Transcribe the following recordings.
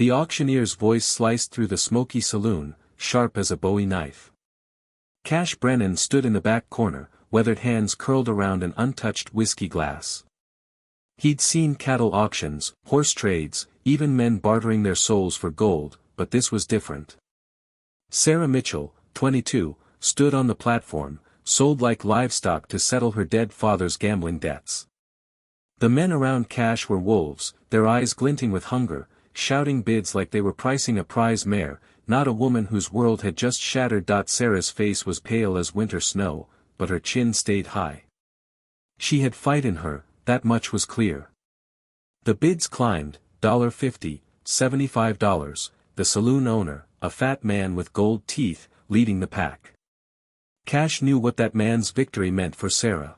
The auctioneer's voice sliced through the smoky saloon, sharp as a Bowie knife. Cash Brennan stood in the back corner, weathered hands curled around an untouched whiskey glass. He'd seen cattle auctions, horse trades, even men bartering their souls for gold, but this was different. Sarah Mitchell, 22, stood on the platform, sold like livestock to settle her dead father's gambling debts. The men around Cash were wolves, their eyes glinting with hunger, shouting bids like they were pricing a prize mare, not a woman whose world had just shattered. Sarah's face was pale as winter snow, but her chin stayed high. She had fight in her, that much was clear. The bids climbed, $50, $75, the saloon owner, a fat man with gold teeth, leading the pack. Cash knew what that man's victory meant for Sarah.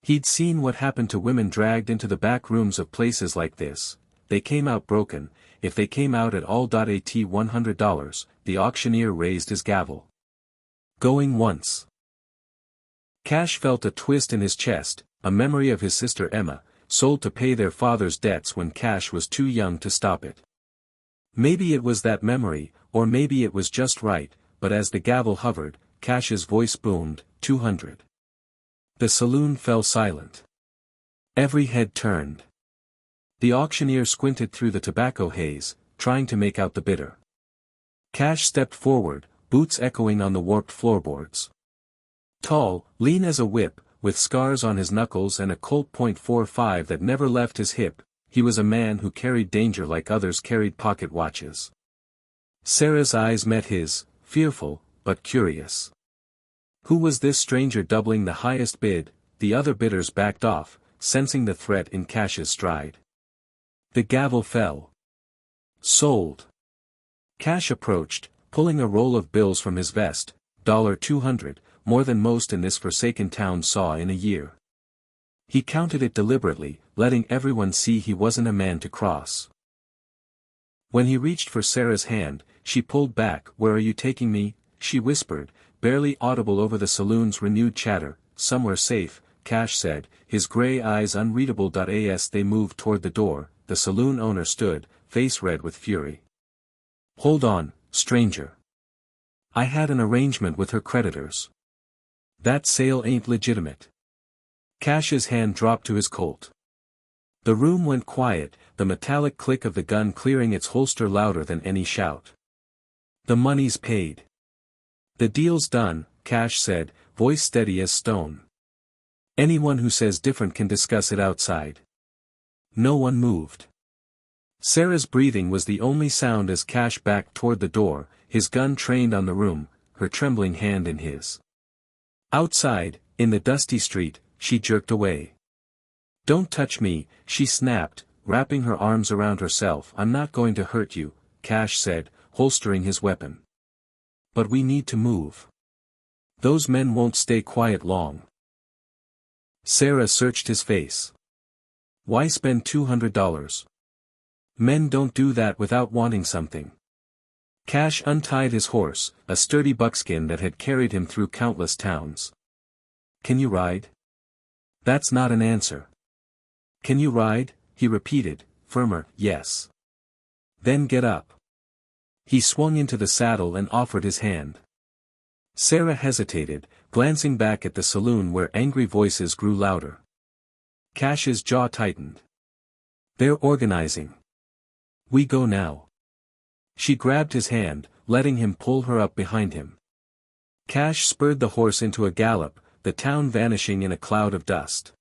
He'd seen what happened to women dragged into the back rooms of places like this. They came out broken, if they came out at all. At $100, the auctioneer raised his gavel. Going once. Cash felt a twist in his chest, a memory of his sister Emma, sold to pay their father's debts when Cash was too young to stop it. Maybe it was that memory, or maybe it was just right, but as the gavel hovered, Cash's voice boomed, 200. The saloon fell silent. Every head turned. The auctioneer squinted through the tobacco haze, trying to make out the bidder. Cash stepped forward, boots echoing on the warped floorboards. Tall, lean as a whip, with scars on his knuckles and a Colt .45 that never left his hip, he was a man who carried danger like others carried pocket watches. Sarah's eyes met his, fearful, but curious. Who was this stranger doubling the highest bid? The other bidders backed off, sensing the threat in Cash's stride. The gavel fell. Sold. Cash approached, pulling a roll of bills from his vest, $200, more than most in this forsaken town saw in a year. He counted it deliberately, letting everyone see he wasn't a man to cross. When he reached for Sarah's hand, she pulled back. "Where are you taking me?" she whispered, barely audible over the saloon's renewed chatter. "Somewhere safe," Cash said, his gray eyes unreadable. As they moved toward the door, the saloon owner stood, face red with fury. "Hold on, stranger. I had an arrangement with her creditors. That sale ain't legitimate." Cash's hand dropped to his Colt. The room went quiet, the metallic click of the gun clearing its holster louder than any shout. "The money's paid. The deal's done," Cash said, voice steady as stone. "Anyone who says different can discuss it outside." No one moved. Sarah's breathing was the only sound as Cash backed toward the door, his gun trained on the room, her trembling hand in his. Outside, in the dusty street, she jerked away. "Don't touch me," she snapped, wrapping her arms around herself. "I'm not going to hurt you," Cash said, holstering his weapon. "But we need to move. Those men won't stay quiet long." Sarah searched his face. "Why spend $200? Men don't do that without wanting something." Cash untied his horse, a sturdy buckskin that had carried him through countless towns. "Can you ride?" "That's not an answer." "Can you ride?" he repeated, firmer. "Yes." "Then get up." He swung into the saddle and offered his hand. Sarah hesitated, glancing back at the saloon where angry voices grew louder. Cash's jaw tightened. "They're organizing. We go now." She grabbed his hand, letting him pull her up behind him. Cash spurred the horse into a gallop, the town vanishing in a cloud of dust.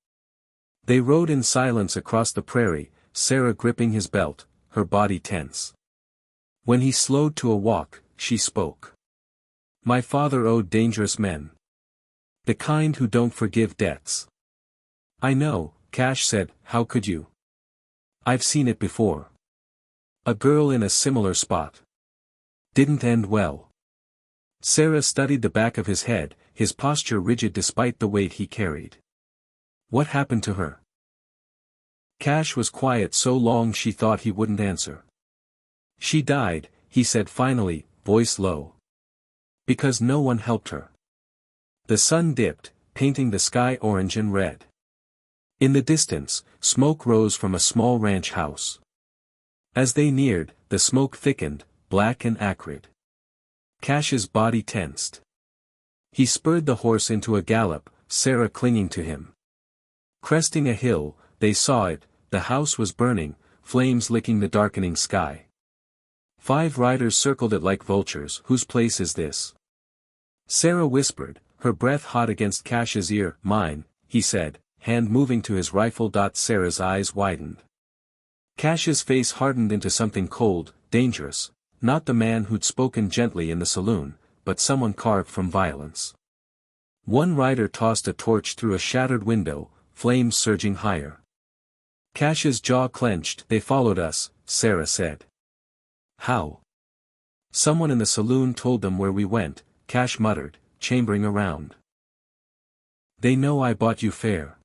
They rode in silence across the prairie, Sarah gripping his belt, her body tense. When he slowed to a walk, she spoke. "My father owed dangerous men. The kind who don't forgive debts." "I know," Cash said, "how could you? I've seen it before. A girl in a similar spot. Didn't end well." Sarah studied the back of his head, his posture rigid despite the weight he carried. "What happened to her?" Cash was quiet so long she thought he wouldn't answer. "She died," he said finally, voice low. "Because no one helped her." The sun dipped, painting the sky orange and red. In the distance, smoke rose from a small ranch house. As they neared, the smoke thickened, black and acrid. Cash's body tensed. He spurred the horse into a gallop, Sarah clinging to him. Cresting a hill, they saw it, the house was burning, flames licking the darkening sky. 5 riders circled it like vultures. Whose place is this? Sarah whispered, her breath hot against Cash's ear. Mine, he said, hand moving to his rifle. Sarah's eyes widened. Cash's face hardened into something cold, dangerous, not the man who'd spoken gently in the saloon, but someone carved from violence. One rider tossed a torch through a shattered window, flames surging higher. Cash's jaw clenched. They followed us, Sarah said. How? Someone in the saloon told them where we went, Cash muttered, chambering around. They know I bought you fair.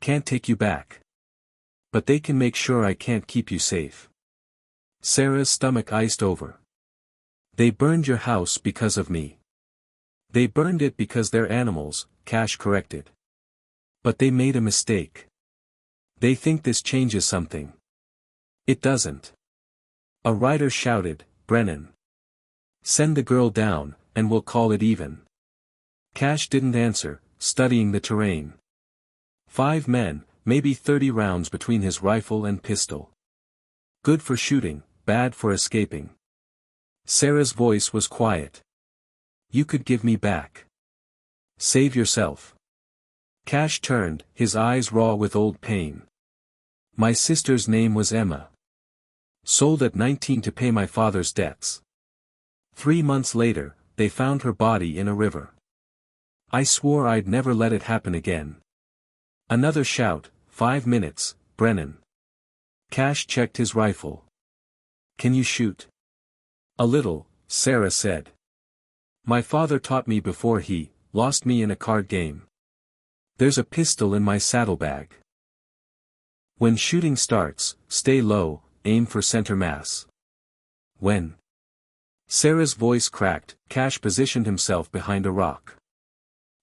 Can't take you back. But they can make sure I can't keep you safe. Sarah's stomach iced over. They burned your house because of me. They burned it because they're animals, Cash corrected. But they made a mistake. They think this changes something. It doesn't. A rider shouted, Brennan. Send the girl down, and we'll call it even. Cash didn't answer, studying the terrain. 5 men, maybe 30 rounds between his rifle and pistol. Good for shooting, bad for escaping. Sarah's voice was quiet. You could give me back. Save yourself. Cash turned, his eyes raw with old pain. My sister's name was Emma. Sold at 19 to pay my father's debts. 3 months later, they found her body in a river. I swore I'd never let it happen again. Another shout, 5 minutes, Brennan. Cash checked his rifle. Can you shoot? A little, Sarah said. My father taught me before he lost me in a card game. There's a pistol in my saddlebag. When shooting starts, stay low, aim for center mass. When? Sarah's voice cracked. Cash positioned himself behind a rock.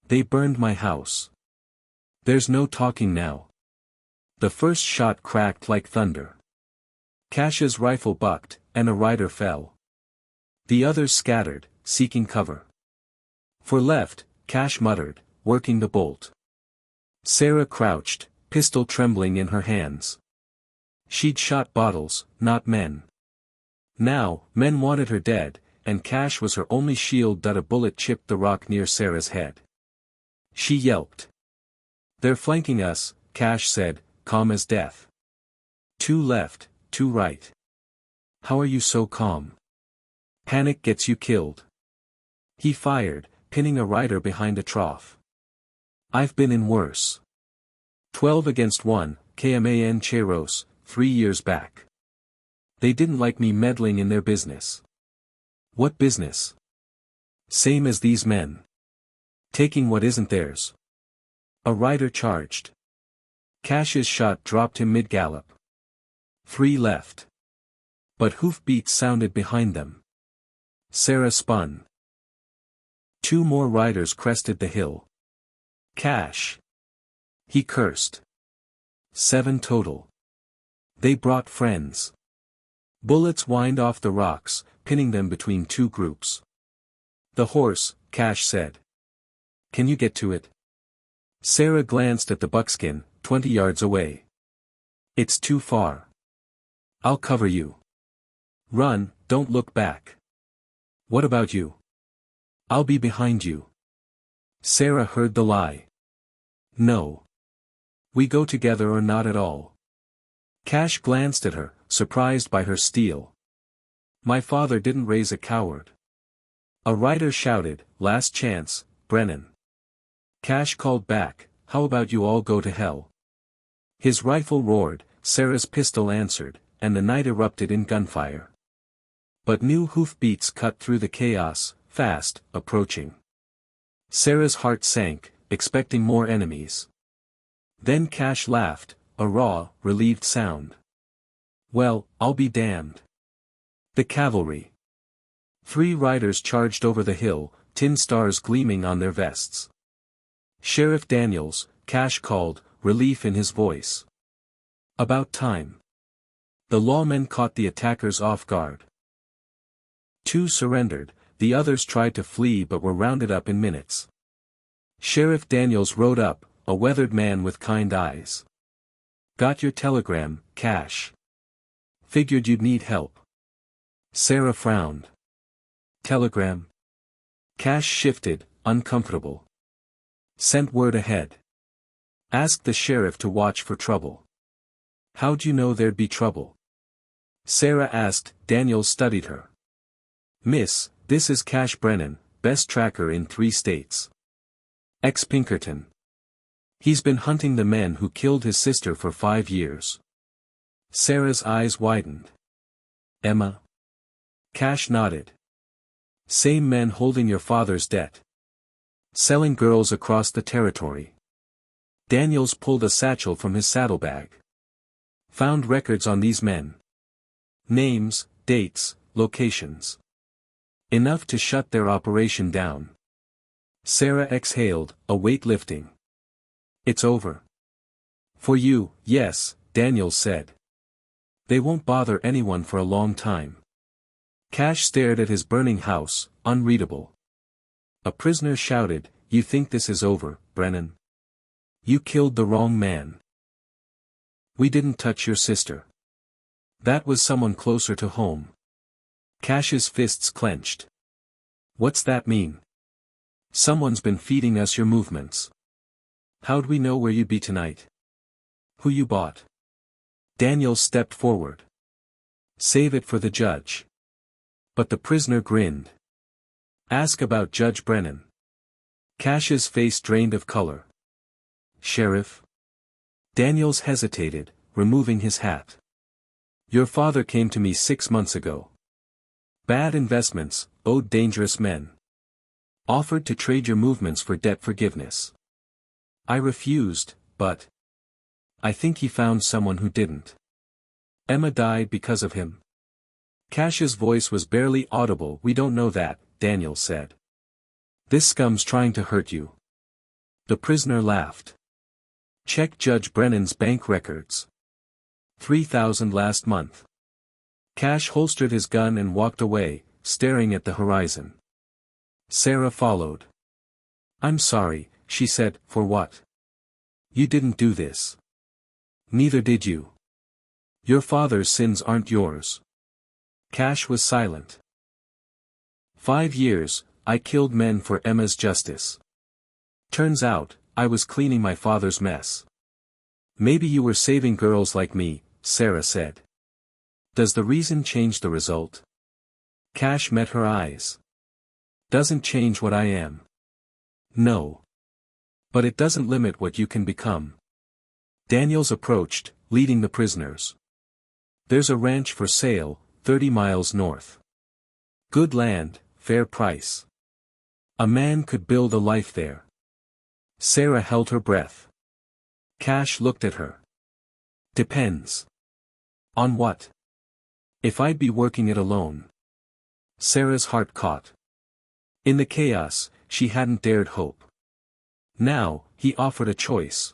They burned my house. There's no talking now. The first shot cracked like thunder. Cash's rifle bucked, and a rider fell. The others scattered, seeking cover. For left, Cash muttered, working the bolt. Sarah crouched, pistol trembling in her hands. She'd shot bottles, not men. Now, men wanted her dead, and Cash was her only shield. A bullet chipped the rock near Sarah's head. She yelped. They're flanking us, Cash said, calm as death. 2 left, 2 right. How are you so calm? Panic gets you killed. He fired, pinning a rider behind a trough. I've been in worse. 12 against 1, KMAN Cheros, 3 years back. They didn't like me meddling in their business. What business? Same as these men. Taking what isn't theirs. A rider charged. Cash's shot dropped him mid-gallop. 3 left. But hoofbeats sounded behind them. Sarah spun. 2 more riders crested the hill. Cash. He cursed. 7 total. They brought friends. Bullets whined off the rocks, pinning them between 2 groups. The horse, Cash said. Can you get to it? Sarah glanced at the buckskin, 20 yards away. It's too far. I'll cover you. Run, don't look back. What about you? I'll be behind you. Sarah heard the lie. No. We go together or not at all. Cash glanced at her, surprised by her steel. My father didn't raise a coward. A rider shouted, last chance, Brennan. Cash called back, how about you all go to hell? His rifle roared, Sarah's pistol answered, and the night erupted in gunfire. But new hoofbeats cut through the chaos, fast, approaching. Sarah's heart sank, expecting more enemies. Then Cash laughed, a raw, relieved sound. Well, I'll be damned. The cavalry. 3 riders charged over the hill, tin stars gleaming on their vests. Sheriff Daniels, Cash called, relief in his voice. About time. The lawmen caught the attackers off guard. 2 surrendered, the others tried to flee but were rounded up in minutes. Sheriff Daniels rode up, a weathered man with kind eyes. "Got your telegram, Cash. Figured you'd need help." Sarah frowned. "Telegram?" Cash shifted, uncomfortable. "Sent word ahead. Asked the sheriff to watch for trouble." "How'd you know there'd be trouble?" Sarah asked. Daniels studied her. "Miss, this is Cash Brennan, best tracker in 3 states. Ex-Pinkerton. He's been hunting the men who killed his sister for 5 years." Sarah's eyes widened. "Emma?" Cash nodded. "Same men holding your father's debt. Selling girls across the territory." Daniels pulled a satchel from his saddlebag. "Found records on these men. Names, dates, locations. Enough to shut their operation down." Sarah exhaled, a weight lifting. "It's over." "For you, yes," Daniels said. "They won't bother anyone for a long time." Cash stared at his burning house, unreadable. A prisoner shouted, "You think this is over, Brennan? You killed the wrong man." "We didn't touch your sister. That was someone closer to home." Cash's fists clenched. "What's that mean?" "Someone's been feeding us your movements." "How'd we know where you'd be tonight? Who you bought?" Daniels stepped forward. "Save it for the judge." But the prisoner grinned. "Ask about Judge Brennan." Cash's face drained of color. "Sheriff?" Daniels hesitated, removing his hat. "Your father came to me 6 months ago. Bad investments, owed dangerous men. Offered to trade your movements for debt forgiveness. I refused, but I think he found someone who didn't. Emma died because of him." Cash's voice was barely audible. "We don't know that," Daniels said. "This scum's trying to hurt you." The prisoner laughed. "Check Judge Brennan's bank records. 3,000 last month." Cash holstered his gun and walked away, staring at the horizon. Sarah followed. "I'm sorry," she said. "For what? You didn't do this." "Neither did you. Your father's sins aren't yours." Cash was silent. 5 years, I killed men for Emma's justice. Turns out, I was cleaning my father's mess." "Maybe you were saving girls like me," Sarah said. "Does the reason change the result?" Cash met her eyes. "Doesn't change what I am." "No. But it doesn't limit what you can become." Daniels approached, leading the prisoners. "There's a ranch for sale, 30 miles north. Good land, fair price. A man could build a life there." Sarah held her breath. Cash looked at her. "Depends. On what? If I'd be working it alone." Sarah's heart caught. In the chaos, she hadn't dared hope. Now, he offered a choice.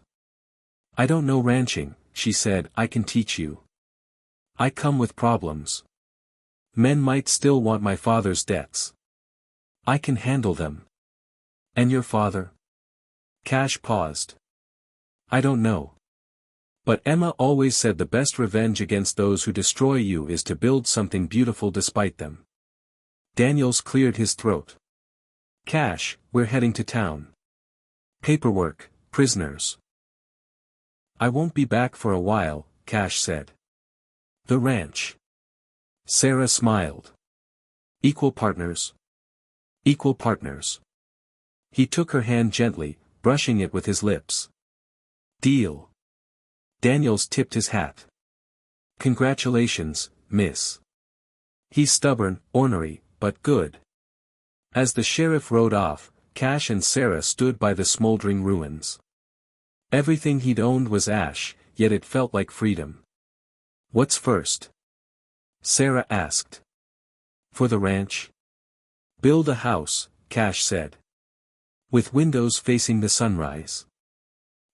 "I don't know ranching," she said. "I can teach you. I come with problems. Men might still want my father's debts. I can handle them." "And your father?" Cash paused. "I don't know. But Emma always said the best revenge against those who destroy you is to build something beautiful despite them." Daniels cleared his throat. "Cash, we're heading to town. Paperwork, prisoners." "I won't be back for a while," Cash said. "The ranch." Sarah smiled. "Equal partners?" "Equal partners." He took her hand gently, brushing it with his lips. "Deal." Daniels tipped his hat. "Congratulations, miss." "He's stubborn, ornery, but good." As the sheriff rode off, Cash and Sarah stood by the smoldering ruins. Everything he'd owned was ash, yet it felt like freedom. "What's first?" Sarah asked. "For the ranch?" "Build a house," Cash said. "With windows facing the sunrise.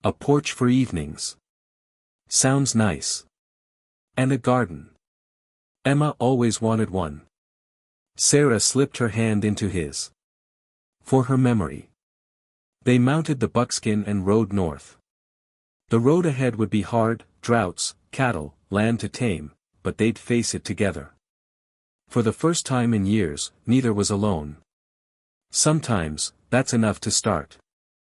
A porch for evenings." "Sounds nice. And a garden." Emma always wanted one. Sarah slipped her hand into his. For her memory. They mounted the buckskin and rode north. The road ahead would be hard, droughts, cattle, land to tame, but they'd face it together. For the first time in years, neither was alone. Sometimes, that's enough to start.